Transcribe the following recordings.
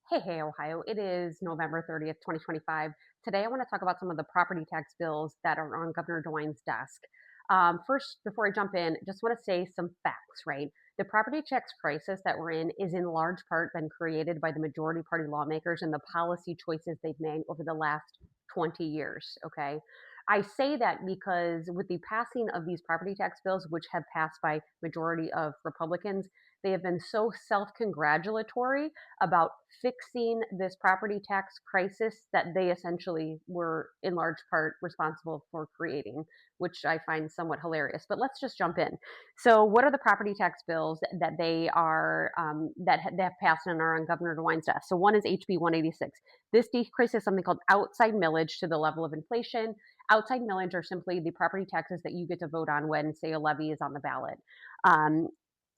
Hey, Ohio. It is November 30th, 2025. Today, I want to talk about some of the property tax bills that are on Governor Dewine's desk. First, before I jump in, just want to say some facts, right? The property tax crisis that we're in is in large part been created by the majority party lawmakers and the policy choices they've made over the last 20 years, okay? I say that because with the passing of these property tax bills, which have passed by majority of Republicans, they have been so self-congratulatory about fixing this property tax crisis that they essentially were in large part responsible for creating, which I find somewhat hilarious. But let's just jump in. So, what are the property tax bills that they are that have passed and are on Governor DeWine's desk? So, one is HB 186. This decreases something called outside millage to the level of inflation. Outside millage are simply the property taxes that you get to vote on when, say, a levy is on the ballot.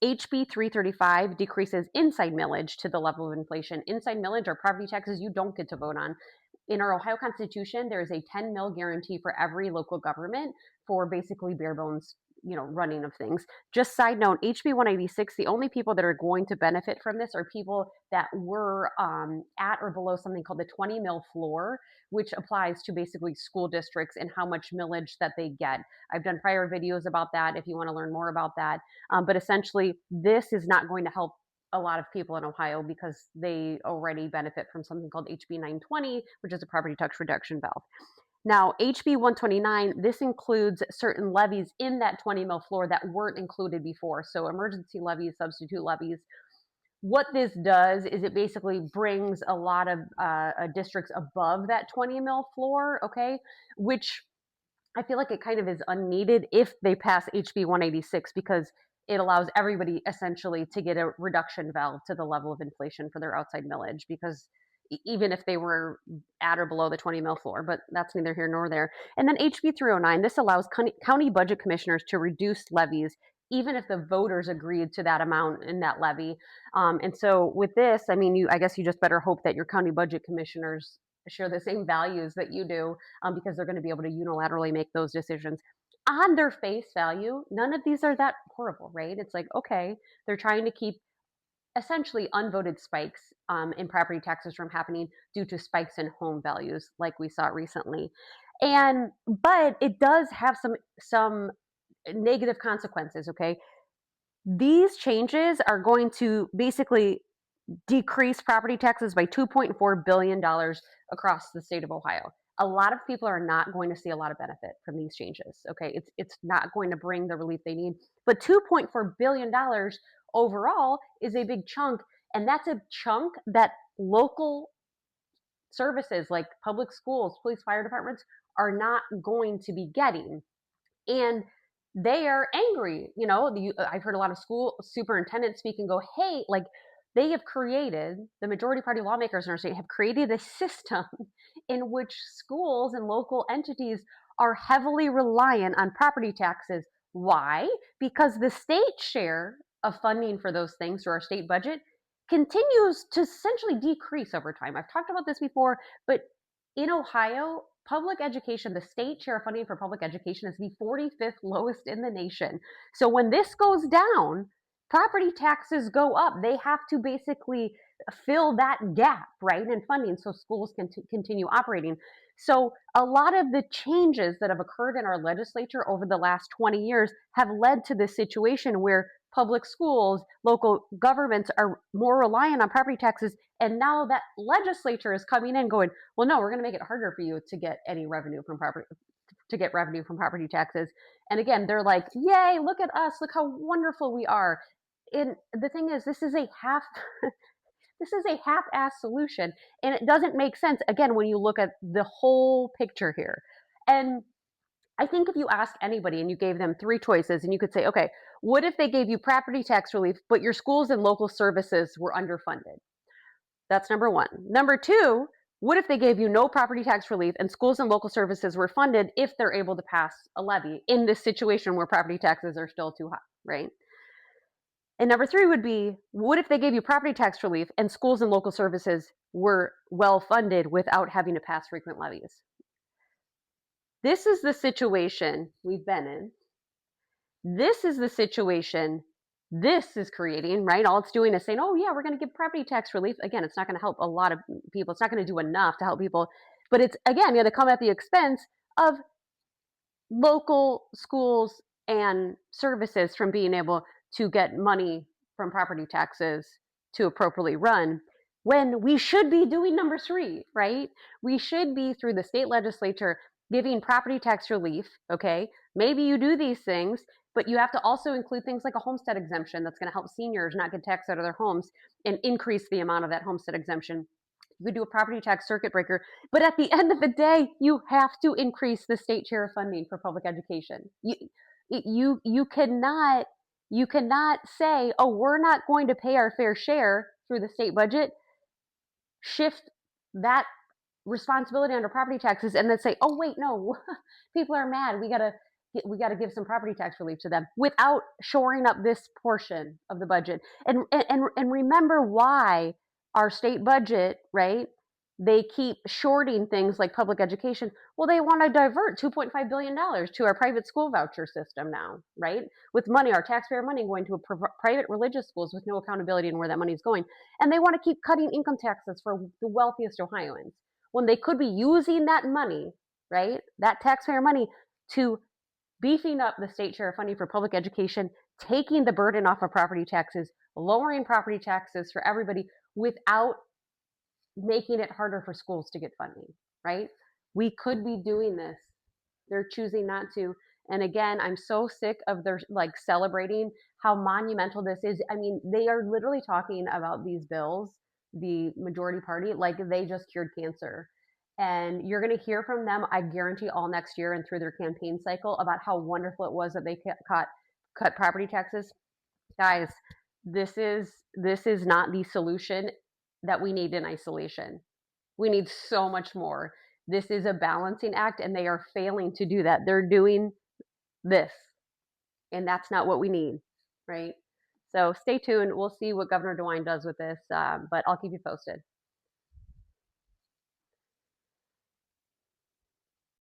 HB 335 decreases inside millage to the level of inflation. Inside millage are property taxes you don't get to vote on. In our Ohio Constitution, there is a 10 mil guarantee for every local government for basically bare bones, running of things. Just side note, HB 186, the only people that are going to benefit from this are people that were at or below something called the 20 mil floor, which applies to basically school districts and how much millage that they get. I've done prior videos about that if you want to learn more about that. But essentially, this is not going to help a lot of people in Ohio because they already benefit from something called HB 920, which is a property tax reduction valve. Now, HB 129, this includes certain levies in that 20 mil floor that weren't included before. So emergency levies, substitute levies. What this does is it basically brings a lot of districts above that 20 mil floor, okay, which I feel like it kind of is unneeded if they pass HB 186 because it allows everybody essentially to get a reduction valve to the level of inflation for their outside millage because even if they were at or below the 20 mil floor, but that's neither here nor there. And then HB 309, this allows county budget commissioners to reduce levies even if the voters agreed to that amount in that levy. And so with this, I mean, I guess you just better hope that your county budget commissioners share the same values that you do because they're going to be able to unilaterally make those decisions. On their face value, none of these are that horrible, right? It's like, okay, they're trying to keep essentially unvoted spikes in property taxes from happening due to spikes in home values, like we saw recently. But it does have some negative consequences. Okay, these changes are going to basically decrease property taxes by $2.4 billion across the state of Ohio. A lot of people are not going to see a lot of benefit from these changes. Okay, it's not going to bring the relief they need. But $2.4 billion overall is a big chunk, and that's a chunk that local services like public schools, police, fire departments are not going to be getting. And they are angry. I've heard a lot of school superintendents speak and go, hey, like they have created, the majority party lawmakers in our state have created a system in which schools and local entities are heavily reliant on property taxes. Why? Because the state share of funding for those things through our state budget continues to essentially decrease over time. I've talked about this before, but in Ohio, public education, the state share of funding for public education is the 45th lowest in the nation. So when this goes down, property taxes go up. They have to basically fill that gap, right, in funding so schools can continue operating. So a lot of the changes that have occurred in our legislature over the last 20 years have led to this situation where public schools, local governments are more reliant on property taxes. And now that legislature is coming in going, well, no, we're going to make it harder for you to get any revenue from property taxes. And again, they're like, yay, look at us, look how wonderful we are. And the thing is, this is a half-ass solution, and it doesn't make sense again when you look at the whole picture here. And I think if you ask anybody and you gave them three choices and you could say, okay, what if they gave you property tax relief, but your schools and local services were underfunded? That's number one. Number two, what if they gave you no property tax relief and schools and local services were funded if they're able to pass a levy in this situation where property taxes are still too high, right? And number three would be, what if they gave you property tax relief and schools and local services were well funded without having to pass frequent levies? This is the situation we've been in. This is the situation this is creating, right? All it's doing is saying, oh, yeah, we're going to give property tax relief. Again, it's not going to help a lot of people. It's not going to do enough to help people. But it's, again, going to come at the expense of local schools and services from being able to get money from property taxes to appropriately run, when we should be doing number three, right? We should be, through the state legislature, giving property tax relief. Okay, maybe you do these things, but you have to also include things like a homestead exemption that's going to help seniors not get taxed out of their homes and increase the amount of that homestead exemption. You could do a property tax circuit breaker, but at the end of the day, you have to increase the state share of funding for public education. You cannot say, oh, we're not going to pay our fair share through the state budget, shift that responsibility under property taxes, and then say, oh wait, no, people are mad. We gotta give some property tax relief to them without shoring up this portion of the budget. And remember why our state budget, right? They keep shorting things like public education. Well, they want to divert $2.5 billion to our private school voucher system now, right? With money, our taxpayer money, going to private religious schools with no accountability in where that money is going. And they want to keep cutting income taxes for the wealthiest Ohioans, when they could be using that money, right, that taxpayer money, to beefing up the state share of funding for public education, taking the burden off of property taxes, lowering property taxes for everybody without making it harder for schools to get funding, right? We could be doing this. They're choosing not to. And again, I'm so sick of their like celebrating how monumental this is. I mean, they are literally talking about these bills, the majority party, like they just cured cancer. And you're going to hear from them, I guarantee, all next year and through their campaign cycle about how wonderful it was that they cut property taxes. Guys, this is not the solution that we need in isolation. We need so much more. This is a balancing act, and they are failing to do that. They're doing this, and that's not what we need, right? So stay tuned. We'll see what Governor DeWine does with this, but I'll keep you posted.